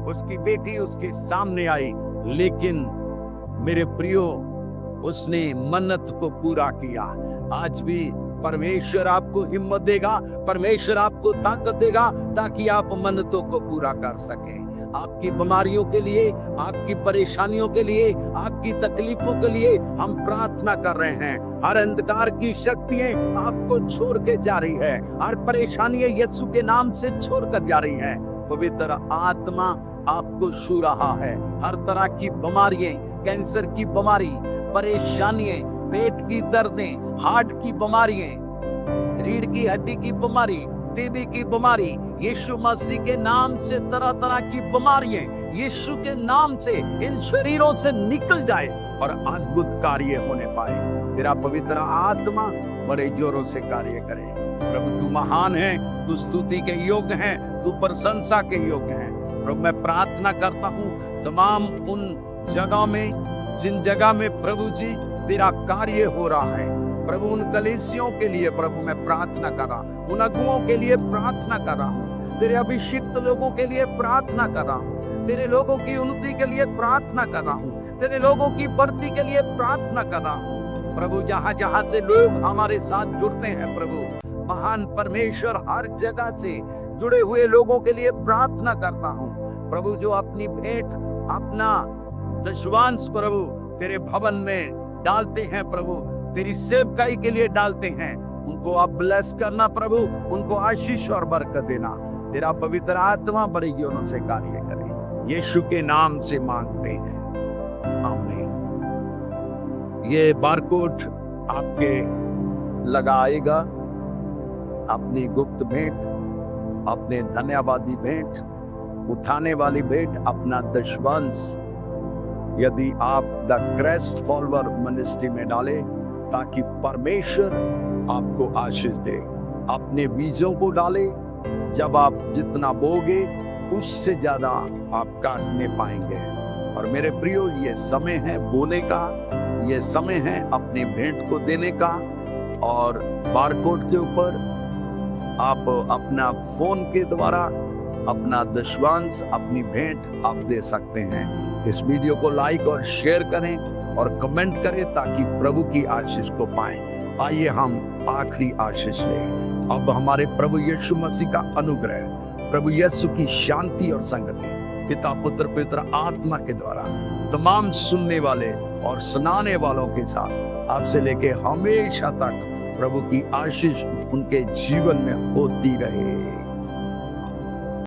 S1: उसकी बेटी उसके सामने आई, लेकिन मेरे प्रियो उसने मन्नत को पूरा किया। आज भी परमेश्वर आपको हिम्मत देगा, परमेश्वर आपको ताकत देगा, ताकि आप मन्नतों को पूरा कर सकें। आपकी बीमारियों के लिए, आपकी परेशानियों के लिए, आपकी तकलीफों के लिए हम प्रार्थना कर रहे हैं। हर अंधकार की शक्तियां आपको छोड़ के जा रही है, हर परेशानियां यीशु के नाम से छोड़ कर जा रही है। पवित्र आत्मा आपको छू रहा है। हर तरह की बीमारियां, कैंसर की बीमारी, परेशानियां, पेट की दर्दें, हार्ट की बीमारियां, रीढ़ की हड्डी की बीमारी, टीबी की बीमारी, यीशु मसीह के नाम से तरह तरह की बीमारियां यीशु के नाम से इन शरीरों से निकल जाए और अद्भुत कार्य होने पाए। तेरा पवित्र आत्मा बड़े जोरों से कार्य करे। प्रभु, तू महान है, तू स्तुति के योग्य है, तू प्रशंसा के योग्य है। प्रभु, मैं प्रार्थना करता हूँ तमाम उन जगह में, जिन जगह में प्रभु जी तेरा कार्य हो रहा है, प्रभु उन कलीसियों के लिए प्रभु मैं प्रार्थना कर रहा हूं, उन अगुओं के लिए प्रार्थना कर रहा हूं, तेरे अभिषिक्त लोगों के लिए प्रार्थना कर रहा हूं, तेरे लोगों की उन्नति के लिए प्रार्थना कर रहा हूं, तेरे लोगों की बढ़ती के लिए प्रार्थना कर रहा हूं। प्रभु, जहां जहां से लोग हमारे साथ जुड़ते हैं, प्रभु महान परमेश्वर, हर जगह से जुड़े हुए लोगों के लिए प्रार्थना करता हूं। प्रभु, जो अपनी भेंट, अपना दशवांश प्रभु तेरे भवन में डालते हैं, प्रभु तेरी सेवकाई के लिए डालते हैं, उनको आप ब्लेस करना प्रभु, उनको आशीष और बरकत देना। तेरा पवित्र आत्मा बड़े जोरों से कार्य करे। यीशु के नाम से मांगते हैं, आमीन। ये बारकोड आपके लगाएगा अपनी गुप्त भेंट, अपने धन्यवादी भेंट, उठाने वाली भेंट, अपना दशवांश यदि आप द क्राइस्ट फॉलोअर मिनिस्ट्री में डाले, ताकि परमेश्वर आपको आशीष दे। अपने बीजों को डाले, जब आप जितना बोगे उससे ज्यादा आप काटने पाएंगे। और मेरे प्रियो, ये समय है बोने का, ये समय है अपनी भेंट को देने का। और बारकोड के ऊपर आप अपना फोन के द्वारा अपना दशवांश, अपनी भेंट आप दे सकते हैं। इस वीडियो को लाइक और शेयर करें और कमेंट करें, ताकि प्रभु की आशीष को पाएं। आइए हम आखिरी आशीष लें। अब हमारे प्रभु यीशु मसीह का अनुग्रह, प्रभु यीशु की शांति और संगति, पिता पुत्र पवित्र आत्मा के द्वारा तमाम सुनने वाले और सुनाने वालों के साथ आपसे लेके हमेशा तक प्रभु की आशीष उनके जीवन में होती रहे।